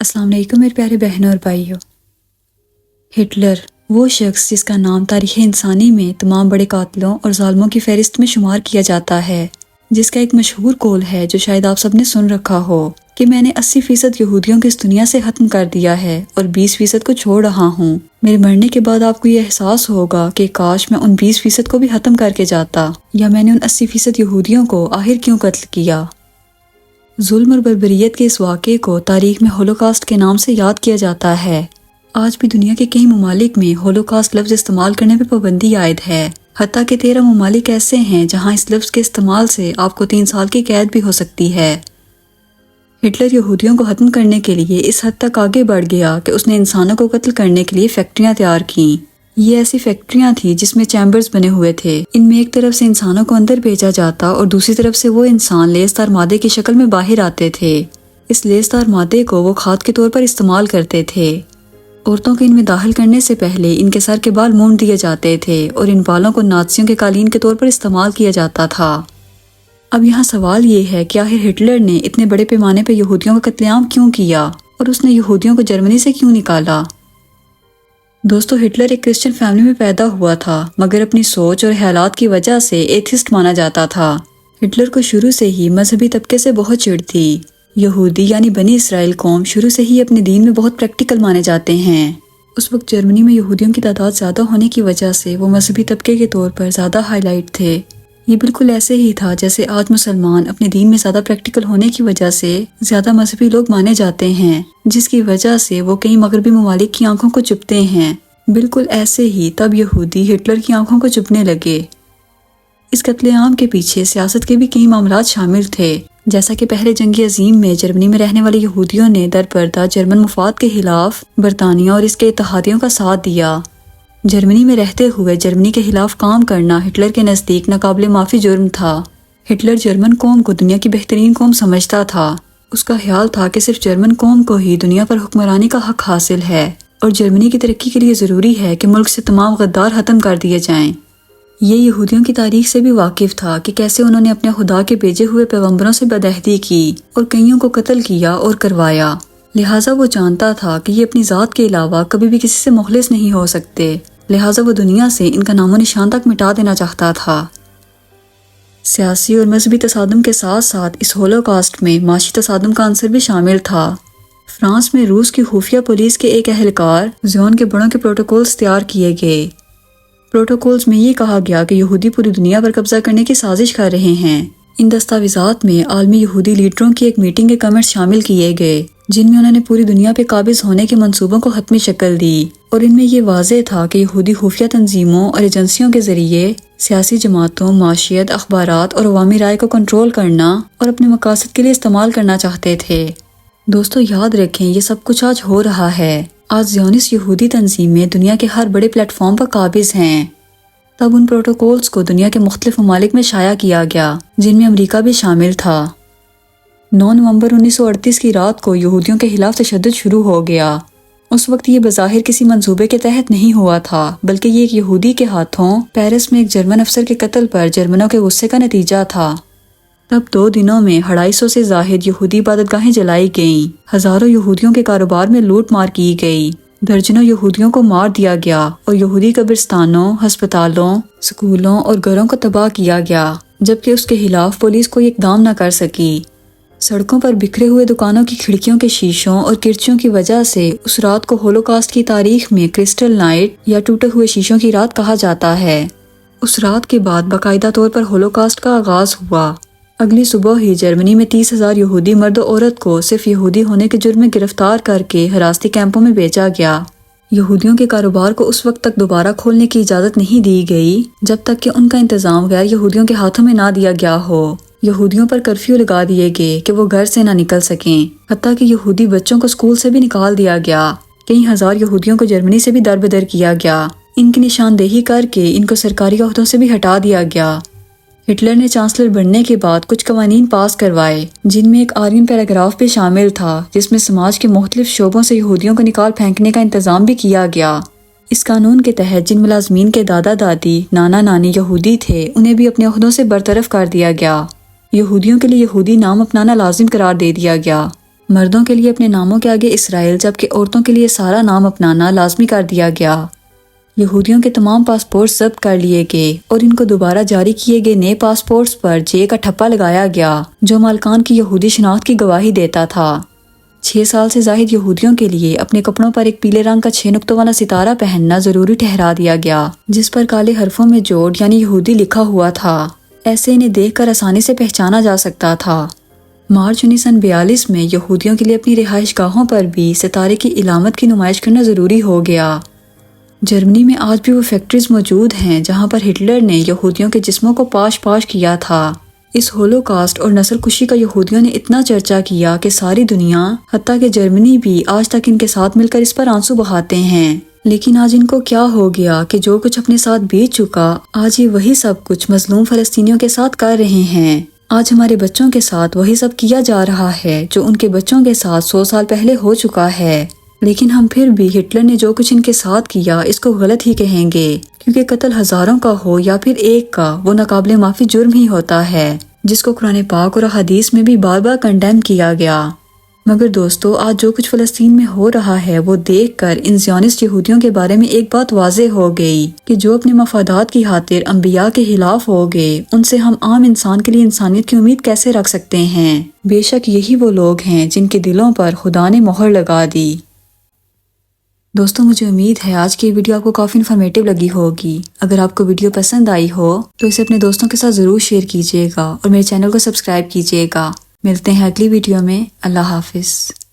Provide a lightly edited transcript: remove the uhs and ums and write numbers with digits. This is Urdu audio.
السلام علیکم میرے پیارے بہنوں اور بھائیوں۔ ہٹلر وہ شخص جس کا نام تاریخ انسانی میں تمام بڑے قاتلوں اور ظالموں کی فہرست میں شمار کیا جاتا ہے، جس کا ایک مشہور قول ہے جو شاید آپ سب نے سن رکھا ہو کہ میں نے 80% یہودیوں کو اس دنیا سے ختم کر دیا ہے اور 20% کو چھوڑ رہا ہوں۔ میرے مرنے کے بعد آپ کو یہ احساس ہوگا کہ کاش میں ان 20% کو بھی ختم کر کے جاتا، یا میں نے ان 80% یہودیوں کو آخر کیوں قتل کیا۔ ظلم اور بربریت کے اس واقعے کو تاریخ میں ہولوکاسٹ کے نام سے یاد کیا جاتا ہے۔ آج بھی دنیا کے کئی ممالک میں ہولوکاسٹ لفظ استعمال کرنے پہ پابندی عائد ہے، حتیٰ کہ 13 ممالک ایسے ہیں جہاں اس لفظ کے استعمال سے آپ کو 3 سال کی قید بھی ہو سکتی ہے۔ ہٹلر یہودیوں کو ختم کرنے کے لیے اس حد تک آگے بڑھ گیا کہ اس نے انسانوں کو قتل کرنے کے لیے فیکٹریاں تیار کیں۔ یہ ایسی فیکٹریاں تھیں جس میں چیمبرز بنے ہوئے تھے، ان میں ایک طرف سے انسانوں کو اندر بھیجا جاتا اور دوسری طرف سے وہ انسان لیسدار مادے کی شکل میں باہر آتے تھے۔ اس لیسدار مادے کو وہ کھاد کے طور پر استعمال کرتے تھے۔ عورتوں کو ان میں داخل کرنے سے پہلے ان کے سر کے بال مونڈ دیے جاتے تھے اور ان بالوں کو نازیوں کے قالین کے طور پر استعمال کیا جاتا تھا۔ اب یہاں سوال یہ ہے کہ آخر ہٹلر نے اتنے بڑے پیمانے پہ یہودیوں کا قتل عام کیوں کیا اور اس نے یہودیوں کو جرمنی سے کیوں نکالا؟ دوستو، ہٹلر ایک کرسچن فیملی میں پیدا ہوا تھا، مگر اپنی سوچ اور خیالات کی وجہ سے ایتھسٹ مانا جاتا تھا۔ ہٹلر کو شروع سے ہی مذہبی طبقے سے بہت چڑ تھی۔ یہودی یعنی بنی اسرائیل قوم شروع سے ہی اپنے دین میں بہت پریکٹیکل مانے جاتے ہیں۔ اس وقت جرمنی میں یہودیوں کی تعداد زیادہ ہونے کی وجہ سے وہ مذہبی طبقے کے طور پر زیادہ ہائی لائٹ تھے۔ یہ بالکل ایسے ہی تھا جیسے آج مسلمان اپنے دین میں زیادہ پریکٹیکل ہونے کی وجہ سے زیادہ مذہبی لوگ مانے جاتے ہیں، جس کی وجہ سے وہ کئی مغربی ممالک کی آنکھوں کو چبھتے ہیں۔ بالکل ایسے ہی تب یہودی ہٹلر کی آنکھوں کو چبھنے لگے۔ اس قتل عام کے پیچھے سیاست کے بھی کئی معاملات شامل تھے، جیسا کہ پہلے جنگ عظیم میں جرمنی میں رہنے والے یہودیوں نے درپردہ جرمن مفاد کے خلاف برطانیہ اور اس کے اتحادیوں کا ساتھ دیا۔ جرمنی میں رہتے ہوئے جرمنی کے خلاف کام کرنا ہٹلر کے نزدیک ناقابل معافی جرم تھا۔ ہٹلر جرمن قوم کو دنیا کی بہترین قوم سمجھتا تھا۔ اس کا خیال تھا کہ صرف جرمن قوم کو ہی دنیا پر حکمرانی کا حق حاصل ہے اور جرمنی کی ترقی کے لیے ضروری ہے کہ ملک سے تمام غدار ختم کر دیے جائیں۔ یہ یہودیوں کی تاریخ سے بھی واقف تھا کہ کیسے انہوں نے اپنے خدا کے بھیجے ہوئے پیغمبروں سے بدعہدی کی اور کئیوں کو قتل کیا اور کروایا۔ لہٰذا وہ جانتا تھا کہ یہ اپنی ذات کے علاوہ کبھی بھی کسی سے مخلص نہیں ہو سکتے، لہٰذا وہ دنیا سے ان کا نام و نشان تک مٹا دینا چاہتا تھا۔ سیاسی اور مذہبی تصادم کے ساتھ ساتھ اس ہولوکاسٹ میں معاشی تصادم کا عنصر بھی شامل تھا۔ فرانس میں روس کی خفیہ پولیس کے ایک اہلکار زیون کے بڑوں کے پروٹوکولز تیار کیے گئے۔ پروٹوکولز میں یہ کہا گیا کہ یہودی پوری دنیا پر قبضہ کرنے کی سازش کر رہے ہیں۔ ان دستاویزات میں عالمی یہودی لیڈروں کی ایک میٹنگ کے کمنٹس شامل کیے گئے، جن میں انہوں نے پوری دنیا پہ قابض ہونے کے منصوبوں کو حتمی شکل دی، اور ان میں یہ واضح تھا کہ یہودی خفیہ تنظیموں اور ایجنسیوں کے ذریعے سیاسی جماعتوں، معاشیت، اخبارات اور عوامی رائے کو کنٹرول کرنا اور اپنے مقاصد کے لیے استعمال کرنا چاہتے تھے۔ دوستو یاد رکھیں، یہ سب کچھ آج ہو رہا ہے۔ آج زیونسٹ یہودی تنظیمیں دنیا کے ہر بڑے پلیٹ فارم پر قابض ہیں۔ تب ان پروٹوکولز کو دنیا کے مختلف ممالک میں شائع کیا گیا، جن میں امریکہ بھی شامل تھا۔ 9 نومبر 1938 کی رات کو یہودیوں کے خلاف تشدد شروع ہو گیا۔ اس وقت یہ بظاہر کسی منصوبے کے تحت نہیں ہوا تھا، بلکہ یہ ایک یہودی کے ہاتھوں پیرس میں ایک جرمن افسر کے قتل پر جرمنوں کے غصے کا نتیجہ تھا۔ تب 2 دنوں میں 250 سے زائد یہودی عبادت گاہیں جلائی گئیں، ہزاروں یہودیوں کے کاروبار میں لوٹ مار کی گئی، درجنوں یہودیوں کو مار دیا گیا اور یہودی قبرستانوں، ہسپتالوں، سکولوں اور گھروں کو تباہ کیا گیا، جبکہ اس کے خلاف پولیس کوئی اقدام نہ کر سکی۔ سڑکوں پر بکھرے ہوئے دکانوں کی کھڑکیوں کے شیشوں اور کرچیوں کی وجہ سے اس رات کو ہولوکاسٹ کی تاریخ میں کرسٹل نائٹ یا ٹوٹے ہوئے شیشوں کی رات کہا جاتا ہے۔ اس رات کے بعد باقاعدہ طور پر ہولوکاسٹ کا آغاز ہوا۔ اگلی صبح ہی جرمنی میں 30,000 یہودی مرد و عورت کو صرف یہودی ہونے کے جرم میں گرفتار کر کے حراستی کیمپوں میں بھیجا گیا۔ یہودیوں کے کاروبار کو اس وقت تک دوبارہ کھولنے کی اجازت نہیں دی گئی جب تک کہ ان کا انتظام غیر یہودیوں کے ہاتھوں میں نہ دیا گیا ہو۔ یہودیوں پر کرفیو لگا دیے گئے کہ وہ گھر سے نہ نکل سکیں، حتیٰ کہ یہودی بچوں کو اسکول سے بھی نکال دیا گیا۔ کئی ہزار یہودیوں کو جرمنی سے بھی دربدر کیا گیا۔ ان کی نشاندہی کر کے ان کو سرکاری عہدوں سے بھی ہٹا دیا گیا۔ ہٹلر نے چانسلر بننے کے بعد کچھ قوانین پاس کروائے، جن میں ایک آرین پیراگراف بھی شامل تھا، جس میں سماج کے مختلف شعبوں سے یہودیوں کو نکال پھینکنے کا انتظام بھی کیا گیا۔ اس قانون کے تحت جن ملازمین کے دادا دادی، نانا نانی یہودی تھے، انہیں بھی اپنے عہدوں سے برطرف کر دیا گیا۔ یہودیوں کے لیے یہودی نام اپنانا لازم قرار دے دیا گیا۔ مردوں کے لیے اپنے ناموں کے آگے اسرائیل جبکہ عورتوں کے لیے سارا نام اپنانا لازمی کر دیا گیا۔ یہودیوں کے تمام پاسپورٹ ضبط کر لیے گئے اور ان کو دوبارہ جاری کیے گئے نئے پاسپورٹس پر جے کا ٹھپا لگایا گیا جو مالکان کی یہودی شناخت کی گواہی دیتا تھا۔ 6 سال سے زائد یہودیوں کے لیے اپنے کپڑوں پر ایک پیلے رنگ کا 6 نقطوں والا ستارہ پہننا ضروری ٹھہرا دیا گیا جس پر کالے حرفوں میں جوڑ یعنی یہودی لکھا ہوا تھا۔ ایسے انہیں دیکھ کر آسانی سے پہچانا جا سکتا تھا۔ مارچ 1942 میں یہودیوں کے لیے اپنی رہائش گاہوں پر بھی ستارے کی علامت کی نمائش کرنا ضروری ہو گیا۔ جرمنی میں آج بھی وہ فیکٹریز موجود ہیں جہاں پر ہٹلر نے یہودیوں کے جسموں کو پاش پاش کیا تھا۔ اس ہولوکاسٹ اور نسل کشی کا یہودیوں نے اتنا چرچا کیا کہ ساری دنیا حتیٰ کہ جرمنی بھی آج تک ان کے ساتھ مل کر اس پر آنسو بہاتے ہیں۔ لیکن آج ان کو کیا ہو گیا کہ جو کچھ اپنے ساتھ بیت چکا آج یہ وہی سب کچھ مظلوم فلسطینیوں کے ساتھ کر رہے ہیں۔ آج ہمارے بچوں کے ساتھ وہی سب کیا جا رہا ہے جو ان کے بچوں کے ساتھ 100 سال پہلے ہو چکا ہے۔ لیکن ہم پھر بھی ہٹلر نے جو کچھ ان کے ساتھ کیا اس کو غلط ہی کہیں گے کیونکہ قتل ہزاروں کا ہو یا پھر ایک کا وہ ناقابل معافی جرم ہی ہوتا ہے جس کو قرآن پاک اور احادیث میں بھی بار بار کنڈیم کیا گیا۔ مگر دوستو آج جو کچھ فلسطین میں ہو رہا ہے وہ دیکھ کر ان زیونسٹ یہودیوں کے بارے میں ایک بات واضح ہو گئی کہ جو اپنے مفادات کی خاطر انبیاء کے خلاف ہو گئے ان سے ہم عام انسان کے لیے انسانیت کی امید کیسے رکھ سکتے ہیں؟ بے شک یہی وہ لوگ ہیں جن کے دلوں پر خدا نے مہر لگا دی۔ دوستو مجھے امید ہے آج کی ویڈیو آپ کو کافی انفارمیٹیو لگی ہوگی۔ اگر آپ کو ویڈیو پسند آئی ہو تو اسے اپنے دوستوں کے ساتھ ضرور شیئر کیجیے گا اور میرے چینل کو سبسکرائب کیجیے گا۔ ملتے ہیں اگلی ویڈیو میں۔ اللہ حافظ۔